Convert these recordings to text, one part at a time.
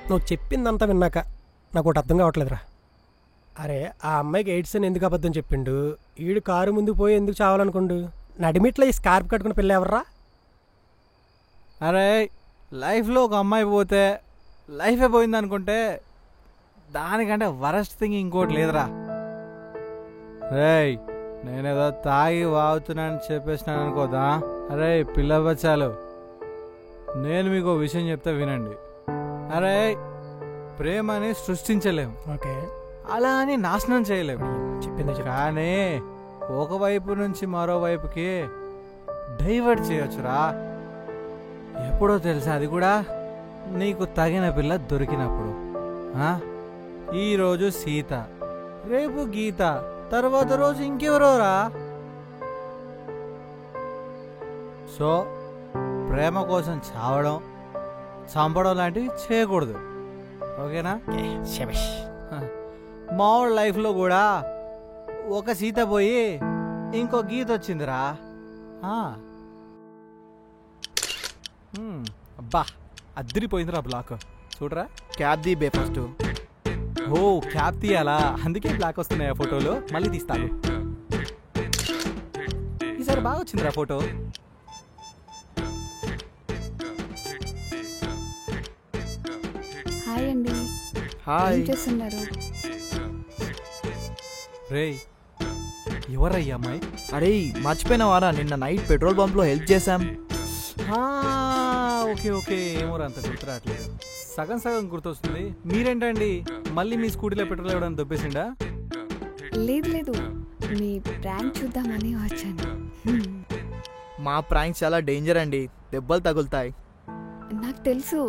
నువ్వు చెప్పిందంతా విన్నాక నాకు ఒకటి అర్థం కావట్లేదురా. అరే ఆ అమ్మాయికి ఎయిడ్స్ అని ఎందుకు అబద్ధం చెప్పిండు? ఈడు కారు ముందుకు పోయి ఎందుకు చావాలనుకోండు? నడిమిట్లో ఈ స్కార్ప్ కట్టుకున్న పిల్ల ఎవర్రా? అరే లైఫ్లో ఒక అమ్మాయి పోతే లైఫే పోయింది అనుకుంటే దానికంటే వరస్ట్ థింగ్ ఇంకోటి లేదురా. రేయ్ నేనేదో తాగి వాగుతున్నానని చెప్పేసినాను అనుకోదా. అరే పిల్ల బచ్చాలు, నేను మీకు విషయం చెప్తే వినండి. అరే ప్రేమని సృష్టించలేము, ఓకే, అలా అని నాశనం చేయలేము. చెప్పింది కానీ ఒకవైపు నుంచి మరోవైపుకి డైవర్ట్ చేయొచ్చురా. ఎప్పుడో తెలుసా? అది కూడా నీకు తగిన పిల్ల దొరికినప్పుడు. ఈరోజు సీత, రేపు గీత, తర్వాత రోజు ఇంకెవరోరా. సో ప్రేమ కోసం చావడం, చంపడం లాంటివి చేయకూడదు, ఓకేనా? మామూలు లైఫ్లో కూడా ఒక సీత పోయి ఇంకో గీత వచ్చిందిరా. అబ్బా అద్దరిపోయిందిరా బ్లాక్. చూడరా, క్యాబ్ ది బే ఫస్ట్. ఓ క్యాబ్ తీయాలా? అందుకే బ్లాక్ వస్తున్నాయి ఆ ఫోటోలు. మళ్ళీ తీస్తాను. ఈసారి బాగా వచ్చిందిరా ఫోటో. హాయ్ అండి. హాయ్. ఏం చేస్తున్నారు? రేయ్ ఎవరయ్యా అమ్మాయి? అరే మర్చిపోయినావారా, నిన్న నైట్ పెట్రోల్ బంప్ లో హెల్ప్ చేశాం. ఓకే ఓకే, ఏమోరా అంత గుర్తురావట్లేదు. సగం సగం గుర్తొస్తుంది. మీరేంటండి మళ్ళీ మీ స్కూటీలో పెట్రోల్ ఇవ్వడానికి దొబ్బేసిండా? లేదు లేదు, మీ ప్రాంక్ చూద్దామని వచ్చాను. మా ప్రాంక్స్ చాలా డేంజర్ అండి, దెబ్బలు తగులుతాయి. నాకు తెలుసు,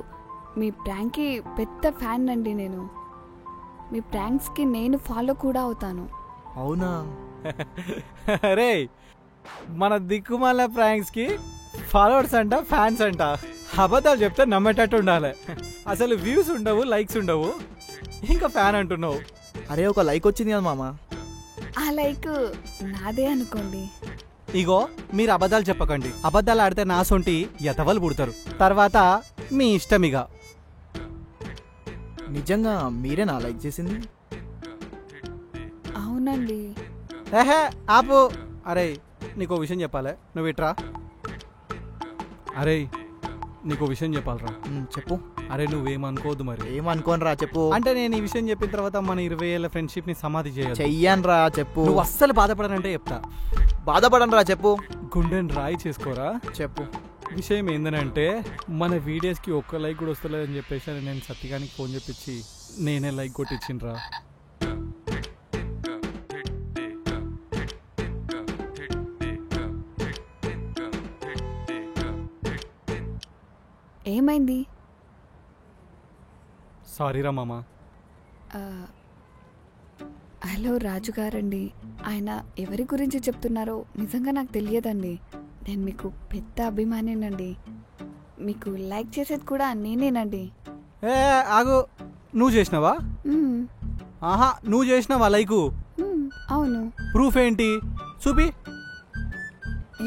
మీ ప్రాంక్కి పెద్ద ఫ్యాన్ అండి నేను. మీ ప్రాంక్స్కి నేను ఫాలో కూడా అవుతాను. అవునా? రే మన దిక్కుమాల ప్రాంక్స్కి ఫాలోవర్స్ అంట, ఫ్యాన్స్ అంట. అబద్ధాలు చెప్తే నమ్మేటట్టు ఉండాలి. అసలు వ్యూస్ ఉండవు, లైక్స్ ఉండవు, ఇంకా ఫ్యాన్ అంటున్నావు. అరే ఒక లైక్ వచ్చింది కదా మామ. ఆ లైక్ నాదే అనుకోండి. ఇగో మీరు అబద్ధాలు చెప్పకండి. అబద్ధాలు ఆడితే నా సొంటి ఎతవలు పుడతారు. తర్వాత మీ ఇష్టం ఇక. నిజంగా మీరేనా లైక్ చేసింది? అవునండి. ఏహే ఆపు. అరే నీకో విషయం చెప్పాలి, నువ్వు ఇట్రా. అరే నీకో విషయం చెప్పాలరా. చెప్పు. అరే నువ్వేమనుకోవద్దు మరి. ఏమనుకోనరా, చెప్పు. అంటే నేను ఈ విషయం చెప్పిన తర్వాత మన 20 ఏళ్ళ ఫ్రెండ్షిప్ ని సమాధి చెయ్యనురా, చెప్పు. నువ్వు అస్సలు బాధపడనంటే చెప్తా. బాధపడనురా, చెప్పు. గుండెని రాయి చేసుకోరా. చెప్పు. విషయం ఏంటంటే మన వీడియోస్కి ఒక్క లైక్ కూడా వస్తలేదని చెప్పేసి నేను సత్యగానికి ఫోన్ చెప్పించి నేనే లైక్ కొట్టించినరా. ఏమైంది? సారీరా మామా. హలో రాజుగారండి, ఆయన ఎవరి గురించి చెప్తున్నారో నిజంగా నాకు తెలియదండి. నేను మీకు పెద్ద అభిమానినండి. మీకు లైక్ చేసేది కూడా నేనేనండి. ఏ ఆగు, నువ్వు చేసినావా? ఆహా నువ్వు చేసినావా లైకు? అవును. ప్రూఫ్ ఏంటి చూపి.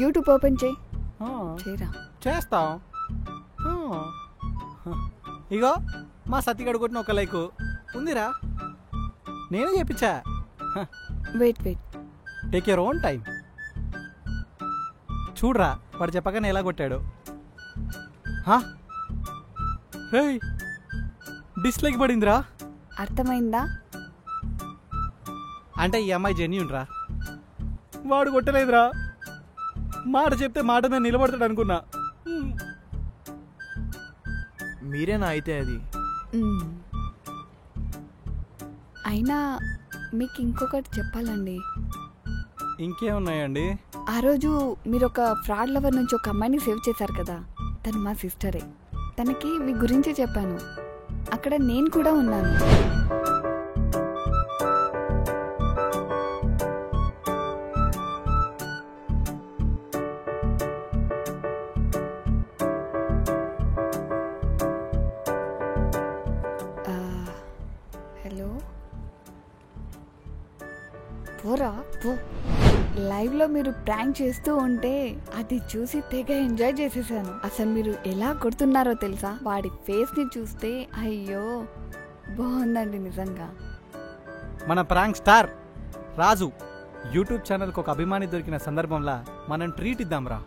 యూట్యూబ్ ఓపెన్ చేయరా. చేస్తాం. ఇగో మా సత్తిగడు కొట్టిన ఒక లైకు ఉందిరా, నేనే చెప్పించా. Wait take your own time. చూడరా వాడు చెప్పగానే ఎలా కొట్టాడు. డిస్లైక్ పడిందిరా. అర్థమైందా? అంటే ఈ అమ్మాయి జెన్యూన్ రా. వాడు కొట్టలేదురా. మాట చెప్తే మాట మీద నిలబడతాడు అనుకున్నా. మీరేనా అయితే అది? అయినా మీకు ఇంకొకటి చెప్పాలండి. ఇంకేమున్నాయండి? ఆ రోజు మీరు ఒక ఫ్రాడ్ లవర్ నుంచి ఒక అమ్మాయిని సేవ్ చేశారు కదా, తను మా సిస్టరే. తనకి మీ గురించి చెప్పాను. అక్కడ నేను కూడా ఉన్నాను. హలో పోరా పో. లైవ్లో మీరు ప్రాంక్ చేస్తూ ఉంటే అది చూసి తెగ ఎంజాయ్ చేసేసాను. అసలు మీరు ఎలా కొడుతున్నారో తెలుసా? వాడి ఫేస్ని చూస్తే అయ్యో బాగుందండి నిజంగా. మన ప్రాంక్ స్టార్ రాజు యూట్యూబ్ ఛానల్కి ఒక అభిమాని దొరికిన సందర్భంలో మనం ట్రీట్ ఇద్దాంరా.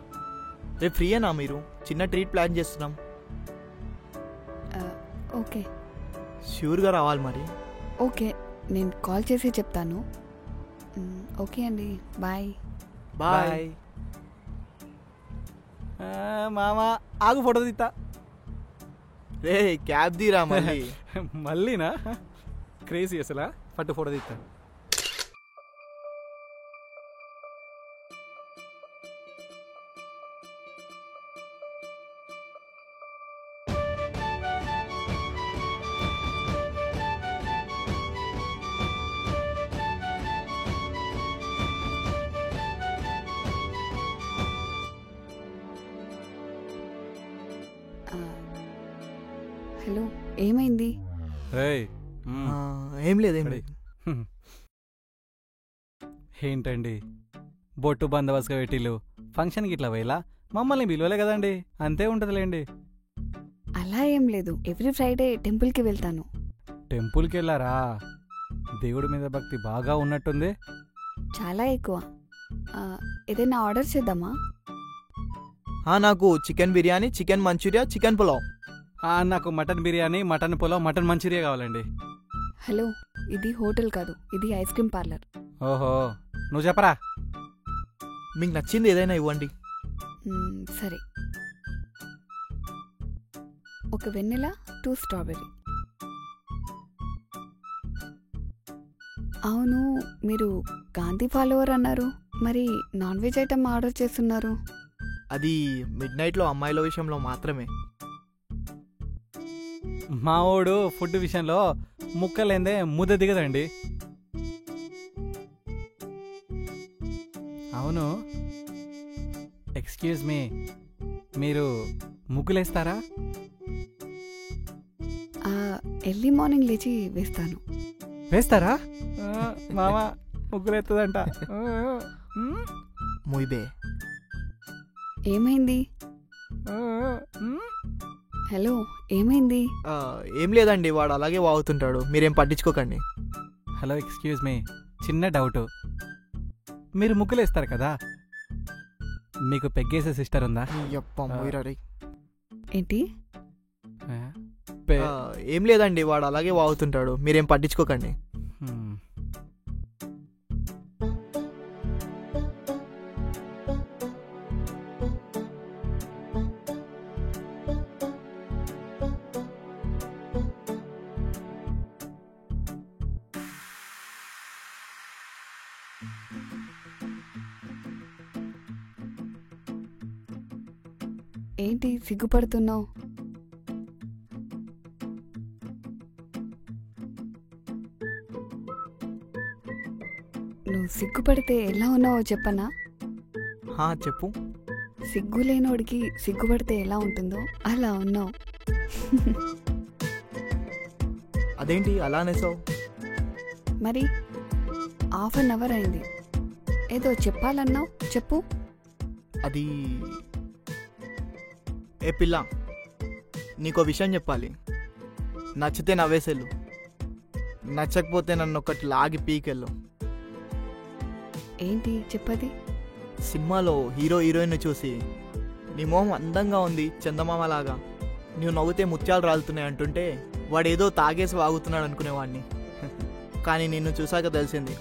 రేపు ఫ్రీయేనా మీరు? చిన్న ట్రీట్ ప్లాన్ చేస్తున్నాం. ఓకే ష్యూర్గా రావాలి మరి. ఓకే, నేను కాల్ చేసి చెప్తాను. ఓకే అండి, బాయ్. బాయ్. మామా ఆగు ఫోటో తీస్తా. రే క్యాబ్ తీరా మళ్ళీ. మళ్ళీనా? క్రేజీ అసలా. పట్టు ఫోటో తీస్తా. హలో, ఏమైంది? ఏం లేదు ఏం లేదు. ఏంటండి బొట్టు బందోబస్తుగా పెట్టిల్లు, ఫంక్షన్కి ఇట్లా పోయిలా? మమ్మల్ని పిలవలే కదండి, అంతే ఉంటుందిలేండి. అలా ఏం లేదు, ఎవ్రీ ఫ్రైడే టెంపుల్కి వెళ్తాను. టెంపుల్కి వెళ్ళారా? దేవుడి మీద భక్తి బాగా ఉన్నట్టుంది. చాలా ఎక్కువ. ఏదైనా ఆర్డర్ చేద్దామా? నాకు chicken biryani, chicken manchurian, chicken pulao. నాకు mutton biryani, mutton pulao, mutton manchurian కావాలండి. హలో, ఇది హోటల్ కాదు, ఇది ఐస్ క్రీమ్ పార్లర్. ఓహో, నువ్వు చెప్పరా. మీకు నచ్చింది ఏదైనా ఇవ్వండి. సరే, ఒక వెన్నెలా, 2 స్ట్రాబెర్రీ. అవును, మీరు గాంధీ ఫాలోవర్ అన్నారు, మరి నాన్ వెజ్ ఐటమ్ ఆర్డర్ చేస్తున్నారు? అది మిడ్ నైట్లో అమ్మాయిల విషయంలో మాత్రమే. మావోడు ఫుడ్ విషయంలో ముక్కలేందే ముద్ద దిగదండి. అవును, ఎక్స్క్యూజ్ మీ, మీరు ముగ్గులేస్తారా? ఎర్లీ మార్నింగ్ లేచి వేస్తాను. వేస్తారా? మామ ముగ్గులేస్తుందంట. మొయ్బే. ఏమైంది? హలో, ఏమైంది? ఏం లేదండి, వాడు అలాగే వాగుతుంటాడు, మీరేం పట్టించుకోకండి. హలో, ఎక్స్క్యూజ్ మీ, చిన్న డౌటు. మీరు ముగ్గులేస్తారు కదా, మీకు పెగ్గేసే సిస్టర్ ఉందా? ఏంటి? ఏం లేదండి, వాడు అలాగే వాగుతుంటాడు, మీరేం పట్టించుకోకండి. ఏంటి సిగ్గుపడుతున్నావు? నువ్వు సిగ్గుపడితే ఎలా ఉన్నావో చెప్పనా? చెప్పు. సిగ్గు లేనోడికి సిగ్గుపడితే ఎలా ఉంటుందో అలా ఉన్నావు. అదేంటి అలా అనేసావు? మరి ½ అయింది, ఏదో చెప్పాలన్నావు, చెప్పు. అది ఏ పిల్ల, నీకో విషయం చెప్పాలి. నచ్చితే నవ్వేసేళ్ళు, నచ్చకపోతే నన్ను ఒకటి లాగి పీకెళ్ళు. ఏంటి చెప్పది? సినిమాలో హీరో హీరోయిన్ చూసి నీ మొహం అందంగా ఉంది చందమామలాగా, నువ్వు నవ్వుతే ముత్యాలు రాలుతున్నాయి అంటుంటే వాడేదో తాగేసి వాగుతున్నాడు అనుకునేవాడిని. కానీ నిన్ను చూసాక తెలిసింది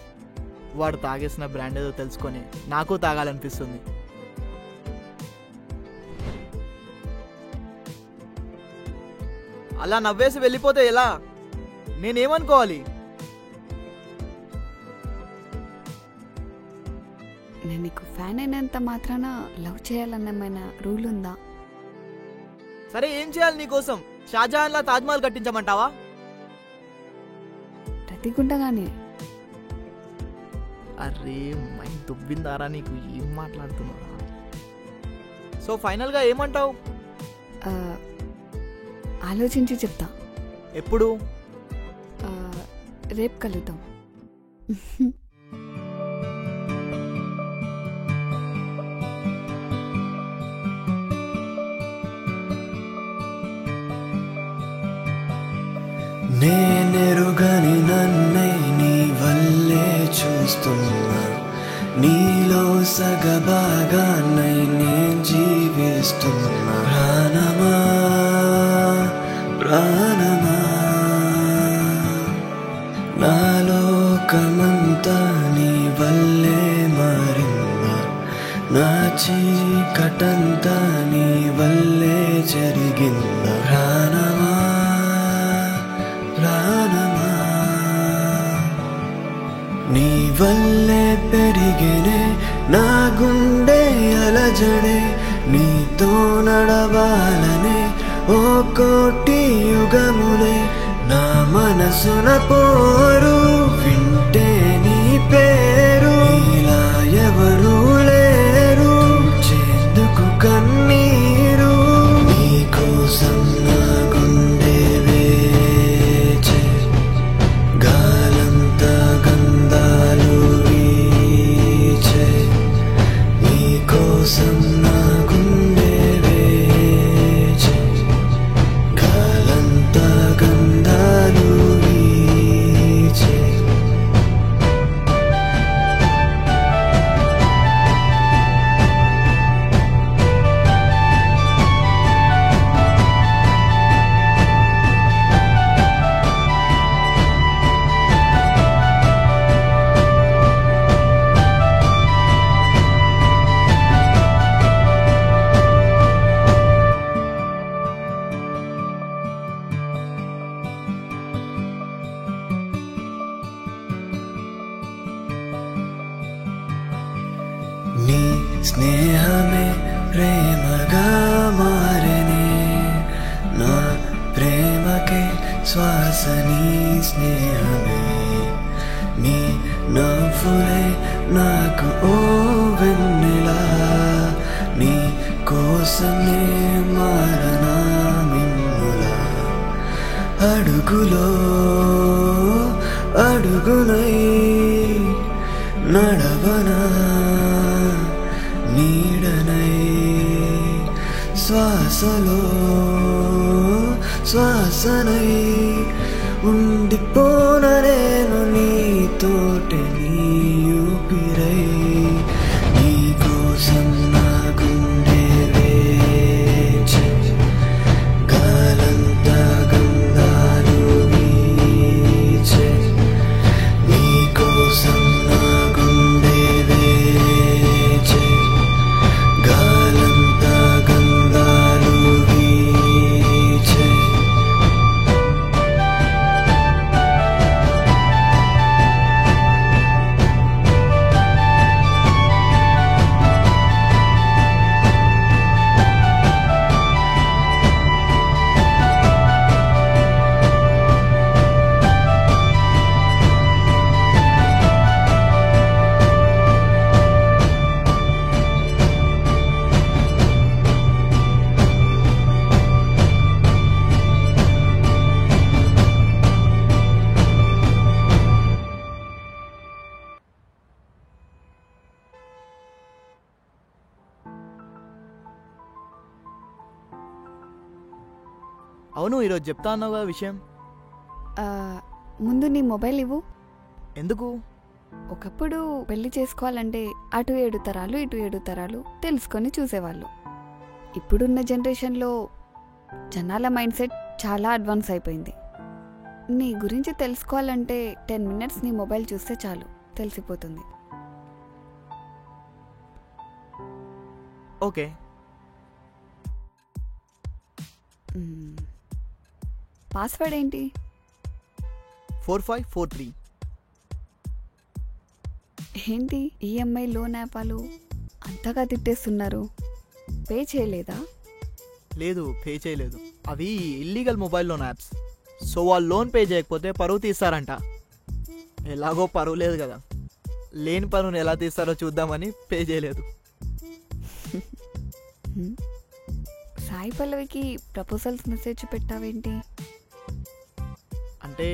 వాడు తాగేసిన బ్రాండ్ ఏదో తెలుసుకొని నాకు తాగాలనిపిస్తుంది. అలా నవ్వేసి వెళ్ళిపోతే ఎలా? నేనేమనుకోవాలి? నేను నీకు ఫ్యాన్ అయినంత మాత్రాన లవ్ చేయాలన్నమైన రూల్ ఉందా? సరే, ఏం చేయాలి నీకోసం? షాజహాన్లా తాజ్మహల్ కట్టించమంటావా? ప్రతిగుండగానే. అరే మైండ్ దుబ్బిందారా నీకు, ఏం మాట్లాడుతున్నారా? సో ఫైనల్గా ఏమంటావు? ఆలోచించి చెప్తా. ఎప్పుడు? రేపు కలుద్దాం. నేనెరుగని నన్నే నీ వల్లే చూస్తున్నా, నీలో సగభాగాన్నై నేను జీవిస్తున్నా. ప్రాణమా ప్రాణమా నా లోకమంతా నీ వల్లే మారిందా, నా చీకటంతా నీ వల్లే జరిగిందా. ప్రాణమా ప్రాణమా నీ వల్లే పెరిగేనే నా గుండె అలజడే, నీతో నడవాలనే ఓ కోటి యుగములే నా మనసున పోరు. వింటే నీ పేరు ఇలా ఎవరు లేరు, చేందుకు కన్నీరు. నీ కోసం నా గుండె వేచే, గాలంతా గంధాలు వీచే. నీ కోసం నా గుండె వేచే, గాలంతా గంధాలు వీచే. నీ స్నేహమే ప్రేమగా మారనే, నా ప్రేమకే శ్వాస నీ స్నేహమే. నీ నవ్వులే నాకు ఓ వెన్నెలా, నీ కోసమే మారనా మిన్నులా. అడుగులో అడుగునై నడవనా నీడనై, శ్వాసలో శ్వాసనై ఉండిపోన నేను నీతోటి, నీ ఊపిరై. నీ కోసం నా గుండె వేచే, గాలంతా గంధాలు వీచే. నీ కోసం నా గుండె వేచే, గాలంతా గంధాలు వీచే. అవును, ఈరోజు చెప్తా అన్నావు కదా విషయం. ఆ, ముందు నీ మొబైల్ ఇవ్వు. ఎందుకు? ఒకప్పుడు పెళ్లి చేసుకోవాలంటే అటు 7 తరాలు ఇటు 7 తరాలు తెలుసుకొని చూసేవాళ్ళు. ఇప్పుడున్న జనరేషన్లో జనాల మైండ్ సెట్ చాలా అడ్వాన్స్ అయిపోయింది. నీ గురించి తెలుసుకోవాలంటే 10 మినిట్స్ నీ మొబైల్ చూస్తే చాలు, తెలిసిపోతుంది. ఓకే. పాస్వర్డ్ ఏంటి? 4543. ఏంటి ఈఎంఐ లోన్ యాపాలు అంతగా తిట్టేస్తున్నారు? పే చేయలేదా? లేదు, పే చేయలేదు. అవి illegal mobile loan apps. So వాళ్ళు లోన్ పే చేయకపోతే పరువు తీస్తారంట. ఎలాగో పరువు లేదు కదా, లేని పరువుని ఎలా తీస్తారో చూద్దామని పే చేయలేదు. సాయి పల్లవికి ప్రపోజల్స్ మెసేజ్ పెట్టావేంటి? అంటే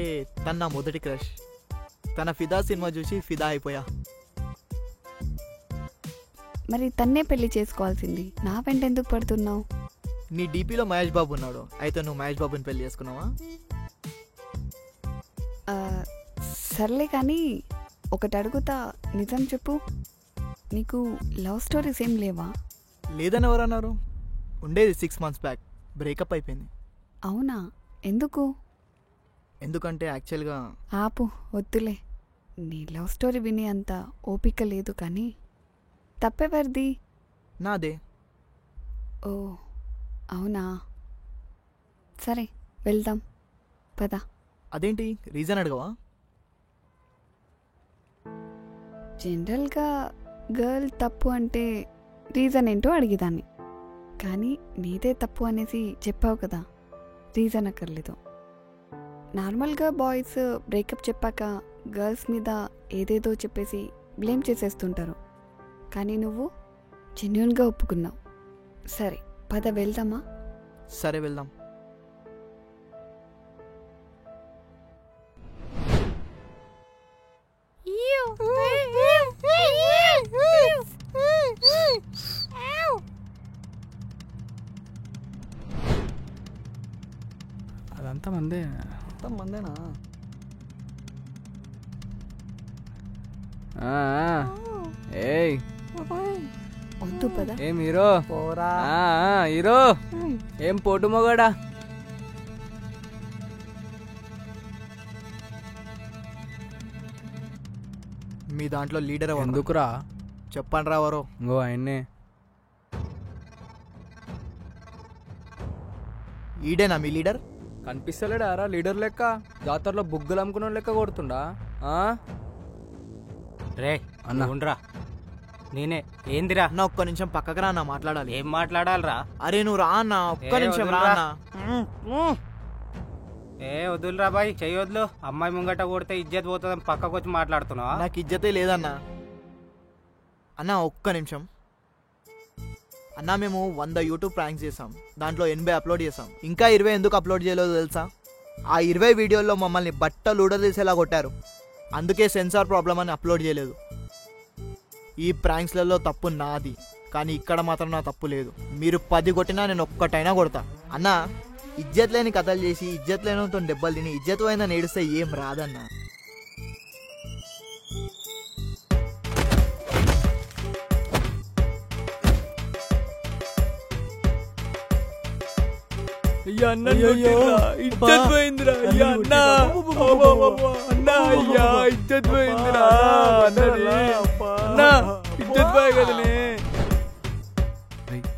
తన నా మొదటి క్రష్. తన ఫిదా సినిమా చూసి ఫిదా అయిపోయా. మరి తన్నే పెళ్లి చేసుకోవాల్సింది, నా వెంట ఎందుకు పడుతున్నావు? నీ డీపీలో మహేష్ బాబు ఉన్నాడు, అయితే నువ్వు మహేష్ బాబుని పెళ్లి చేసుకున్నావా? ఆ, సర్లే కానీ ఒకటి అడుగుతా, నిజం చెప్పు, నీకు లవ్ స్టోరీస్ ఏం లేవా? లేదని ఎవరన్నారు? ఉండేది 6 months బ్యాక్, బ్రేకప్ అయిపోయింది. అవునా? ఎందుకు? ఎందుకంటే యాక్చువల్గా ఆపు, వద్దులే. నీ లవ్ స్టోరీ విని అంత ఓపిక లేదు కానీ తప్పెవరిది? నాదే. ఓ అవునా, సరే వెళ్దాం పద. అదేంటి రీజన్ అడగవా? జనరల్గా గర్ల్ తప్పు అంటే రీజన్ ఏంటో అడిగేదాన్ని, కానీ నీదే తప్పు అనేసి చెప్పావు కదా, రీజన్ అక్కర్లేదు. నార్మల్గా బాయ్స్ బ్రేకప్ చెప్పాక గర్ల్స్ మీద ఏదేదో చెప్పేసి బ్లేమ్ చేసేస్తుంటారు, కానీ నువ్వు జెన్యూన్గా ఒప్పుకున్నావు. సరే పద వెళ్దామా? సరే వెళ్దాం. అదంతా మందే. మందేనా? ఏయ్ వద్దు పద. ఏం హీరో? పోరా. హీరో ఏం పోటు మొగడా? మీ దాంట్లో లీడర్ ఎవరు? ఎందుకురా? చెప్పండి రా ఎవరో. ఇంకో ఆయన్నే. ఈడేనా మీ లీడర్? కనిపిస్తలేడారా లీడర్ లెక్క? జాతరలో బుగ్గలు అమ్ముకున్న లెక్క కొడుతుండా? రే అన్న. ఉండరా, నేనే. ఏందిరా? అన్న ఒక్క నిమిషం పక్కకు రా అన్న, మాట్లాడాలి. ఏం మాట్లాడాలరా? అరే నువ్వు రా అన్న, ఒక్క ఏ నిమిషం రా వదిలిరా. అన్న. ఏ వదులురా బాయ్, చెయ్యొద్దులు. అమ్మాయి ముంగట కొడితే ఇజ్జత్ పోతుందని పక్కకు వచ్చి మాట్లాడుతున్నావా? నాకు ఇజ్జతే లేదన్న. అన్న ఒక్క నిమిషం అన్న, మేము 100 యూట్యూబ్ ప్రాంక్స్ చేసాం, దాంట్లో 80 అప్లోడ్ చేసాం. ఇంకా 20 ఎందుకు అప్లోడ్ చేయలేదో తెలుసా? ఆ 20 వీడియోల్లో మమ్మల్ని బట్టలు ఊడదీసేలా కొట్టారు, అందుకే సెన్సార్ ప్రాబ్లం అని అప్లోడ్ చేయలేదు. ఈ ప్రాంక్స్లలో తప్పు నాది, కానీ ఇక్కడ మాత్రం నా తప్పు లేదు. మీరు 10 కొట్టినా నేను ఒక్కటైనా కొడతా. అన్న ఇజ్జత్ లేని కథలు చేసి ఇజ్జత్ లేనితో దెబ్బలు తిని ఇజ్జత్ పోయిందని ఏడిస్తే ఏం రాదన్నా. ఇజ్జత్ పోయిందిరా అన్న. అన్న అయ్యా ఇజ్జత్ పోయిందిరా అన్న. ఇజ్జత్ పోయి కదనే.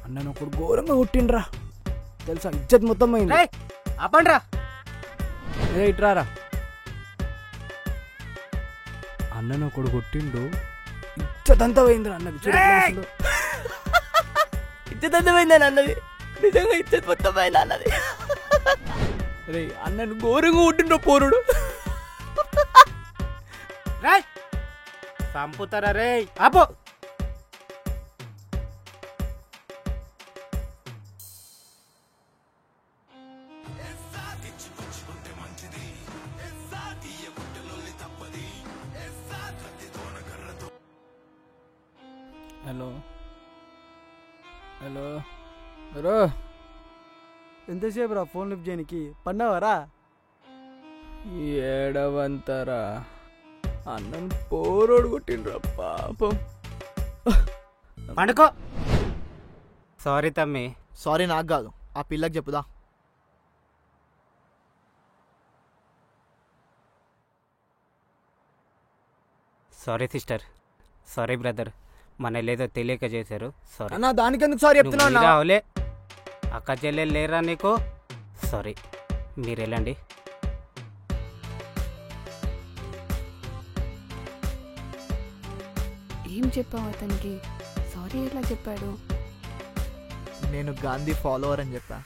అన్న ఒకడు ఘోరంగా కొట్టిండ్రా తెలుసా, ఇజ్జత్ మొత్తం పోయింది. రేయ్, ఆపండ్రా. ఇట్రారా. అన్నను ఒకడు కొట్టిండు, ఇజ్జత్ అంతా పోయిందిరా అన్నది. ఇజ్జత్ అంతా పోయిందని అన్నది, నిజంగా ఇజ్జత్ మొత్తం పోయింది అన్నది. రే అన్నను ఘోరంగా కొట్టిండ్రు పోరుడు. రేయ్ సంపుతారా రే, ఆపో. హలో హలో హలో, ఎంతసేపు రా ఫోన్ లిఫ్ట్ చేయనికి? పన్నావారా? ఏడవంతరా అన్నను పోరోడు కొట్టిండ్రా పాపం. పండుకో. సారీ తమ్మి. సారీ నాకు కాదు, ఆ పిల్లకి చెప్పుదా. సారీ సిస్టర్, సారీ బ్రదర్, మన లేదో తెలియక చేశారు. సారీ. అన్న దానికెందుకు సారీ చెప్తున్నావు అన్న? అవలే అక్క చెల్లెలు లేరా నీకు? సారీ, మీరు వెళ్ళండి. ఏం చెప్పావు అతనికి? సారీ ఎలా చెప్పాడు? నేను గాంధీ ఫాలోవర్ అని చెప్పా.